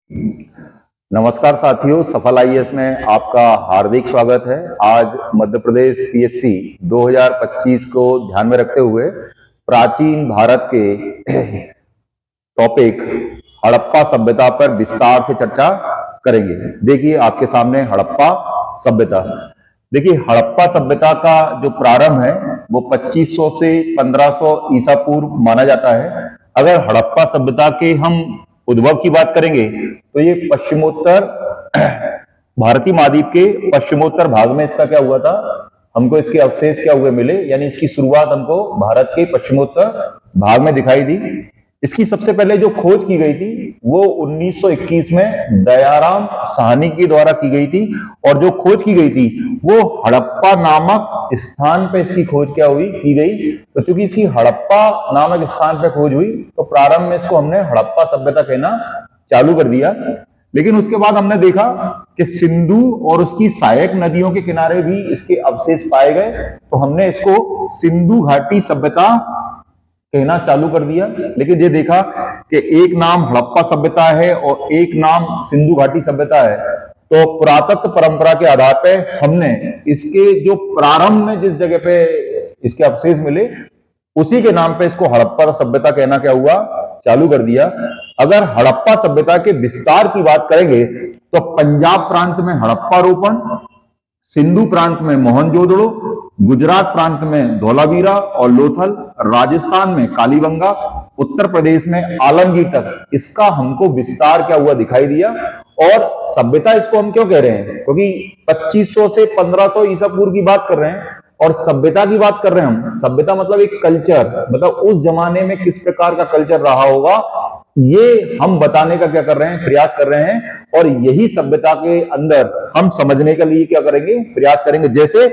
नमस्कार साथियों, सफल आईएएस में आपका हार्दिक स्वागत है। आज मध्य प्रदेश पीएससी 2025 को ध्यान में रखते हुए प्राचीन भारत के टॉपिक हड़प्पा सभ्यता पर विस्तार से चर्चा करेंगे। देखिए आपके सामने हड़प्पा सभ्यता। देखिए हड़प्पा सभ्यता का जो प्रारंभ है वो 2500 से 1500 ईसा पूर्व माना जाता है। अगर हड़प्पा सभ्यता के हम उद्भव की बात करेंगे तो ये पश्चिमोत्तर भारतीय महाद्वीप के पश्चिमोत्तर भाग में इसका क्या हुआ था, हमको इसके अवशेष क्या हुए मिले, यानी इसकी शुरुआत हमको भारत के पश्चिमोत्तर भाग में दिखाई दी। इसकी सबसे पहले जो खोज की गई थी वो 1921 में दयाराम साहनी के द्वारा की गई थी, और जो खोज की गई थी वो हड़प्पा नामक स्थान पे इसकी खोज क्या हुई की गई। तो चूंकि इसकी हड़प्पा नामक स्थान पे खोज हुई तो प्रारंभ में इसको हमने हड़प्पा सभ्यता कहना चालू कर दिया। लेकिन उसके बाद हमने देखा कि सिंधु और उसकी सहायक नदियों के किनारे भी इसके अवशेष पाए गए, तो हमने इसको सिंधु घाटी सभ्यता कहना चालू कर दिया। लेकिन ये देखा कि एक नाम हड़प्पा सभ्यता है और एक नाम सिंधु घाटी सभ्यता है, तो पुरातत्व परंपरा के आधार पर हमने इसके जो प्रारंभ में जिस जगह पे इसके अवशेष मिले उसी के नाम पे इसको हड़प्पा सभ्यता कहना क्या हुआ चालू कर दिया। अगर हड़प्पा सभ्यता के विस्तार की बात करेंगे तो पंजाब प्रांत में हड़प्पा रोपण, सिंधु प्रांत में मोहनजोदड़ो, गुजरात प्रांत में धोलावीरा और लोथल, राजस्थान में कालीबंगा, उत्तर प्रदेश में आलमगीर तक इसका हमको विस्तार क्या हुआ दिखाई दिया। और सभ्यता इसको हम क्यों कह रहे हैं, क्योंकि 2500 से 1500 ईसा पूर्व की बात कर रहे हैं और सभ्यता की बात कर रहे हैं हम। सभ्यता मतलब एक कल्चर, मतलब उस जमाने में किस प्रकार का कल्चर रहा होगा ये हम बताने का क्या कर रहे हैं, प्रयास कर रहे हैं। और यही सभ्यता के अंदर हम समझने के लिए क्या करेंगे, प्रयास करेंगे। जैसे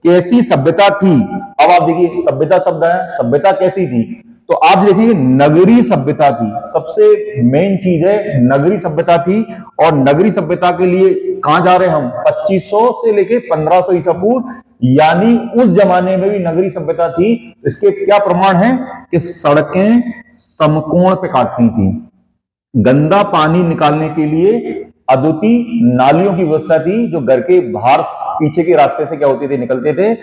कैसी सभ्यता थी, अब आप देखिए सभ्यता शब्द है, सभ्यता कैसी थी, तो आप देखेंगे नगरी सभ्यता थी। सबसे मेन चीज है नगरी सभ्यता थी। और नगरी सभ्यता के लिए कहां जा रहे हैं हम, 2500 से लेके 1500 ईसा पूर्व, यानी उस जमाने में भी नगरी सभ्यता थी। इसके क्या प्रमाण है कि सड़कें समकोण पे काटती थी, गंदा पानी निकालने के लिए अद्वितीय नालियों की व्यवस्था थी जो घर के बाहर पीछे के रास्ते से क्या होते थे, निकलते थे।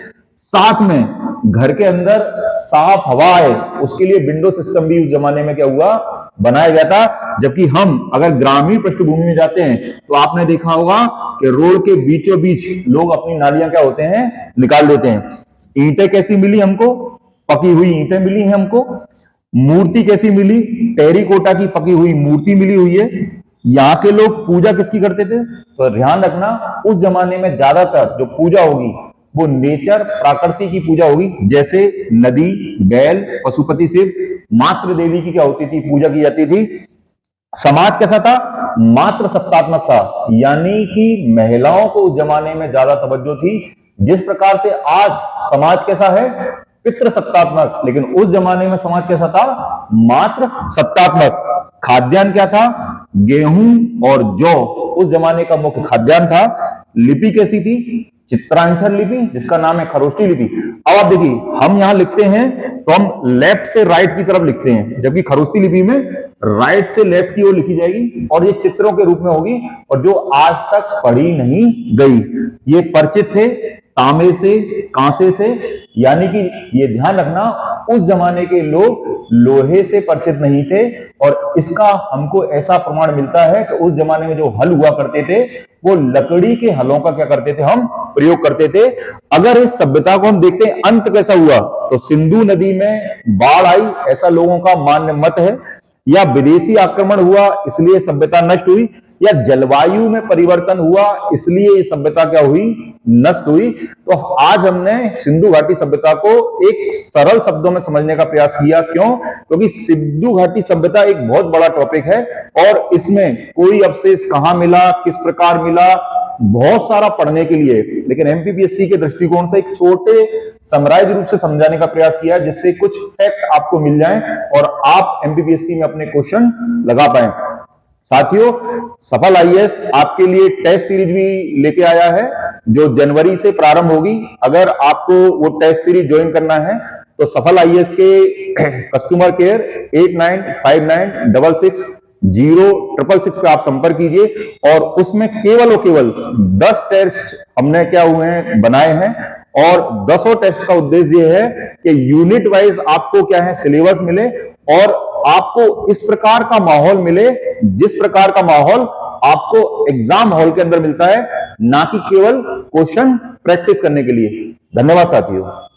साथ में घर के अंदर साफ हवा है उसके लिए विंडो सिस्टम भी उस जमाने में क्या हुआ बनाया गया था। जबकि हम अगर ग्रामीण पृष्ठभूमि में जाते हैं तो आपने देखा होगा कि रोड के बीचों बीच लोग अपनी नालियां क्या होते हैं निकाल देते हैं। ईंटें कैसी मिली हमको, पकी हुई ईंटें मिली हैं हमको। मूर्ति कैसी मिली, टेरिकोटा की पकी हुई मूर्ति मिली हुई है। यहाँ के लोग पूजा किसकी करते थे, तो ध्यान रखना उस जमाने में ज्यादातर जो पूजा होगी वो नेचर प्रकृति की पूजा होगी। जैसे नदी, बैल, पशुपति शिव, मातृ देवी की क्या होती थी, पूजा की जाती थी। समाज कैसा था, मात्र सत्तात्मक था, यानी कि महिलाओं को उस जमाने में ज्यादा तवज्जो थी। जिस प्रकार से आज समाज कैसा है, पितृ सत्तात्मक, लेकिन उस जमाने में समाज कैसा था, मात्र सत्तात्मक। खाद्यान्न क्या था, गेहूं और जौ उस जमाने का मुख्य खाद्यान्न था। लिपि कैसी थी, चित्रांचल लिपि जिसका नाम है खरोष्टी लिपि। अब आप देखिए हम यहां लिखते हैं तो हम लेफ्ट से राइट की तरफ लिखते हैं, जबकि खरोष्टी लिपि में राइट से लेफ्ट की ओर लिखी जाएगी और ये चित्रों के रूप में होगी, और जो आज तक पढ़ी नहीं गई। ये परिचित थे तांबे से, कांसे से, यानी कि ये ध्यान रखना उस जमाने के लोग लोहे से परिचित नहीं थे। और इसका हमको ऐसा प्रमाण मिलता है कि उस जमाने में जो हल हुआ करते थे वो लकड़ी के हलों का क्या करते थे, हम प्रयोग करते थे। अगर इस सभ्यता को हम देखते हैं अंत कैसा हुआ, तो सिंधु नदी में बाढ़ आई ऐसा लोगों का मान्य मत है, या विदेशी आक्रमण हुआ इसलिए सभ्यता नष्ट हुई, या जलवायु में परिवर्तन हुआ इसलिए ये सभ्यता क्या हुई, नष्ट हुई। तो आज हमने सिंधु घाटी सभ्यता को एक सरल शब्दों में समझने का प्रयास किया। क्यों, क्योंकि सिंधु घाटी सभ्यता एक बहुत बड़ा टॉपिक है और इसमें कोई अवशेष कहां मिला, किस प्रकार मिला, बहुत सारा पढ़ने के लिए। लेकिन एमपीपीएससी के दृष्टिकोण से एक छोटे समराइज रूप से समझाने का प्रयास किया जिससे कुछ फैक्ट आपको मिल जाएं और आप एमपीपीएससी में अपने क्वेश्चन लगा पाए। साथियों, सफल आईएएस आपके लिए टेस्ट सीरीज भी लेके आया है जो जनवरी से प्रारंभ होगी। अगर आपको वो टेस्ट सीरीज ज्वाइन करना है तो सफल आईएएस के कस्टमर केयर 895966 0666 पे आप संपर्क कीजिए और उसमें केवल और केवल 10 टेस्ट हमने क्या हुए हैं बनाए हैं और 10 टेस्ट का उद्देश्य यह है कि यूनिट वाइज आपको क्या है सिलेबस मिले और आपको इस प्रकार का माहौल मिले जिस प्रकार का माहौल आपको एग्जाम हॉल के अंदर मिलता है, ना कि केवल क्वेश्चन प्रैक्टिस करने के लिए। धन्यवाद साथियों।